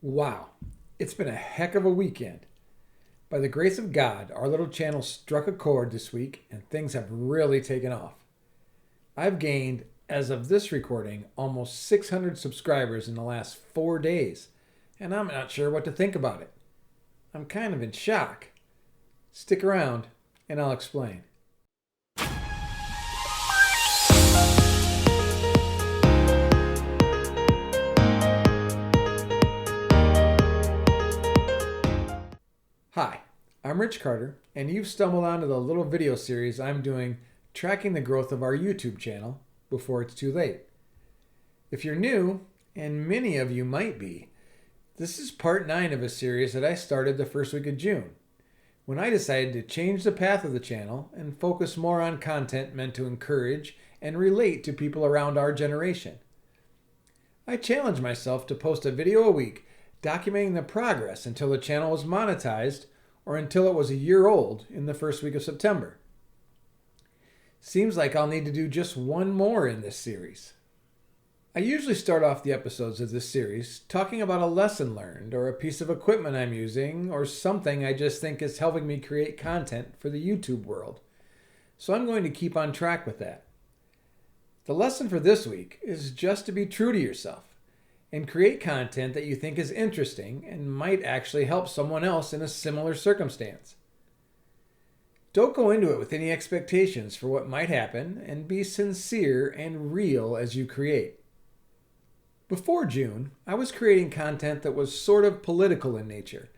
Wow, it's been a heck of a weekend. By the grace of God, our little channel struck a chord this week and things have really taken off. I've gained, as of this recording, almost 600 subscribers in the last 4 days, and I'm not sure what to think about it. I'm kind of in shock. Stick around and I'll explain. Hi, I'm Rich Carter, and you've stumbled onto the little video series I'm doing tracking the growth of our YouTube channel before it's too late. If you're new, and many of you might be, this is part 9 of a series that I started the first week of June, when I decided to change the path of the channel and focus more on content meant to encourage and relate to people around our generation. I challenged myself to post a video a week documenting the progress until the channel was monetized or until it was a year old in the first week of September. Seems like I'll need to do just one more in this series. I usually start off the episodes of this series talking about a lesson learned or a piece of equipment I'm using or something I just think is helping me create content for the YouTube world. So I'm going to keep on track with that. The lesson for this week is just to be true to yourself and create content that you think is interesting and might actually help someone else in a similar circumstance. Don't go into it with any expectations for what might happen, and be sincere and real as you create. Before June, I was creating content that was sort of political in nature,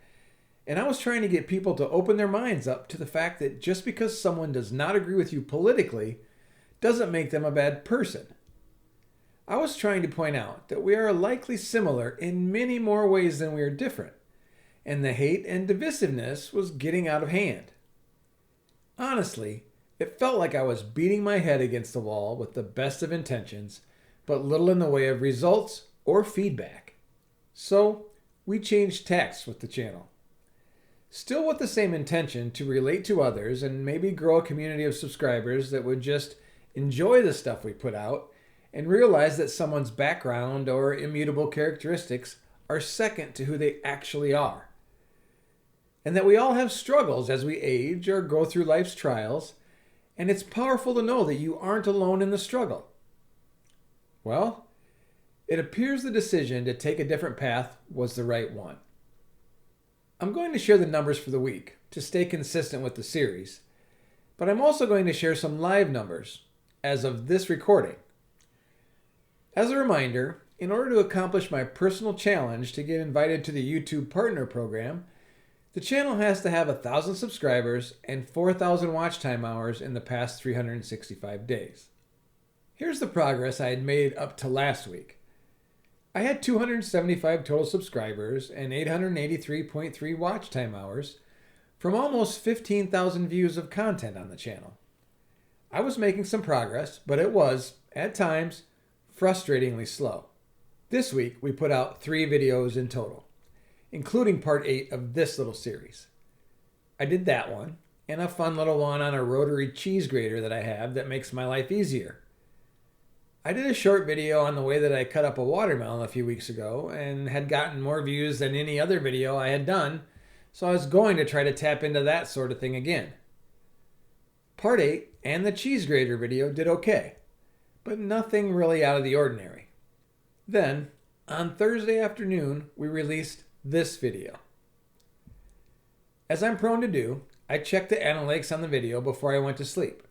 and I was trying to get people to open their minds up to the fact that just because someone does not agree with you politically doesn't make them a bad person. I was trying to point out that we are likely similar in many more ways than we are different, and the hate and divisiveness was getting out of hand. Honestly, it felt like I was beating my head against the wall with the best of intentions, but little in the way of results or feedback. So, we changed tacks with the channel. Still with the same intention to relate to others and maybe grow a community of subscribers that would just enjoy the stuff we put out and realize that someone's background or immutable characteristics are second to who they actually are. And that we all have struggles as we age or go through life's trials, and it's powerful to know that you aren't alone in the struggle. Well, it appears the decision to take a different path was the right one. I'm going to share the numbers for the week to stay consistent with the series, but I'm also going to share some live numbers as of this recording. As a reminder, in order to accomplish my personal challenge to get invited to the YouTube Partner Program, the channel has to have 1,000 subscribers and 4,000 watch time hours in the past 365 days. Here's the progress I had made up to last week. I had 275 total subscribers and 883.3 watch time hours from almost 15,000 views of content on the channel. I was making some progress, but it was, at times, frustratingly slow. This week, we put out 3 videos in total, including part 8 of this little series. I did that one, and a fun little one on a rotary cheese grater that I have that makes my life easier. I did a short video on the way that I cut up a watermelon a few weeks ago, and had gotten more views than any other video I had done, so I was going to try to tap into that sort of thing again. Part 8 and the cheese grater video did okay, but nothing really out of the ordinary. Then, on Thursday afternoon, we released this video. As I'm prone to do, I checked the analytics on the video before I went to sleep,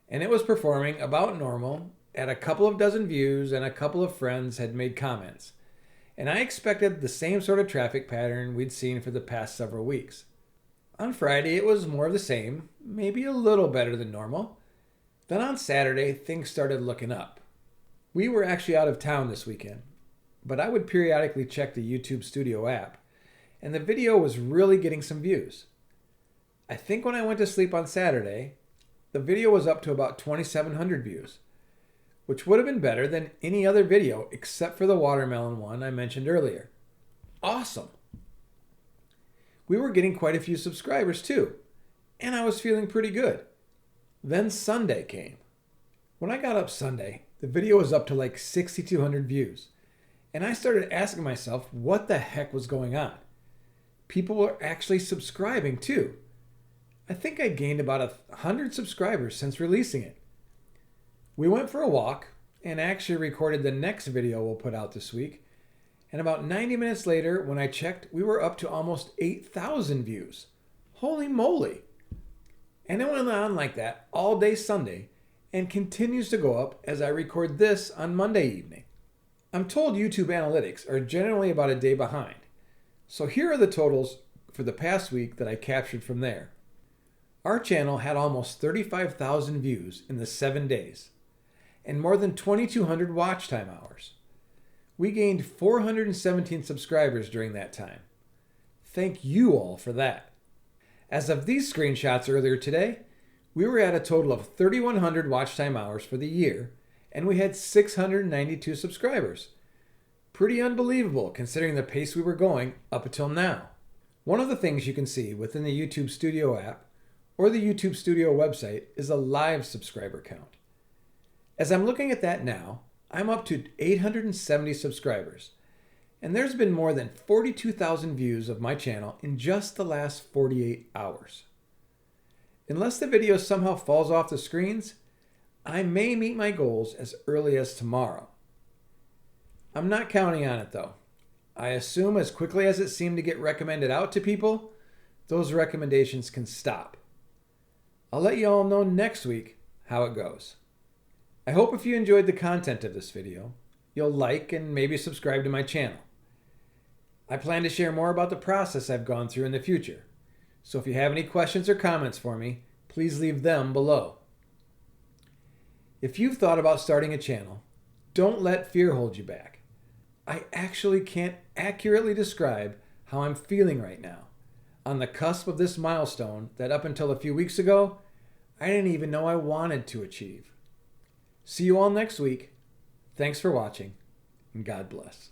and it was performing about normal at a couple of dozen views, and a couple of friends had made comments, and I expected the same sort of traffic pattern we'd seen for the past several weeks. On Friday, it was more of the same, maybe a little better than normal. Then on Saturday, things started looking up. We were actually out of town this weekend, but I would periodically check the YouTube Studio app, and the video was really getting some views. I think when I went to sleep on Saturday, the video was up to about 2,700 views, which would have been better than any other video except for the watermelon one I mentioned earlier. Awesome! We were getting quite a few subscribers too, and I was feeling pretty good. Then Sunday came. When I got up Sunday, the video was up to like 6,200 views, And I started asking myself what the heck was going on. People were actually subscribing too. I think I gained about 100 subscribers since releasing it. We went for a walk and actually recorded the next video we'll put out this week. And about 90 minutes later, when I checked, we were up to almost 8,000 views. Holy moly! And it went on like that all day Sunday and continues to go up as I record this on Monday evening. I'm told YouTube analytics are generally about a day behind. So here are the totals for the past week that I captured from there. Our channel had almost 35,000 views in the 7 days and more than 2,200 watch time hours. We gained 417 subscribers during that time. Thank you all for that. As of these screenshots earlier today, we were at a total of 3,100 watch time hours for the year, and we had 692 subscribers. Pretty unbelievable considering the pace we were going up until now. One of the things you can see within the YouTube Studio app or the YouTube Studio website is a live subscriber count. As I'm looking at that now, I'm up to 870 subscribers, and there's been more than 42,000 views of my channel in just the last 48 hours. Unless the video somehow falls off the screens, I may meet my goals as early as tomorrow. I'm not counting on it though. I assume as quickly as it seemed to get recommended out to people, those recommendations can stop. I'll let you all know next week how it goes. I hope if you enjoyed the content of this video, you'll like and maybe subscribe to my channel. I plan to share more about the process I've gone through in the future, so if you have any questions or comments for me, please leave them below. If you've thought about starting a channel, don't let fear hold you back. I actually can't accurately describe how I'm feeling right now, on the cusp of this milestone that up until a few weeks ago, I didn't even know I wanted to achieve. See you all next week. Thanks for watching, and God bless.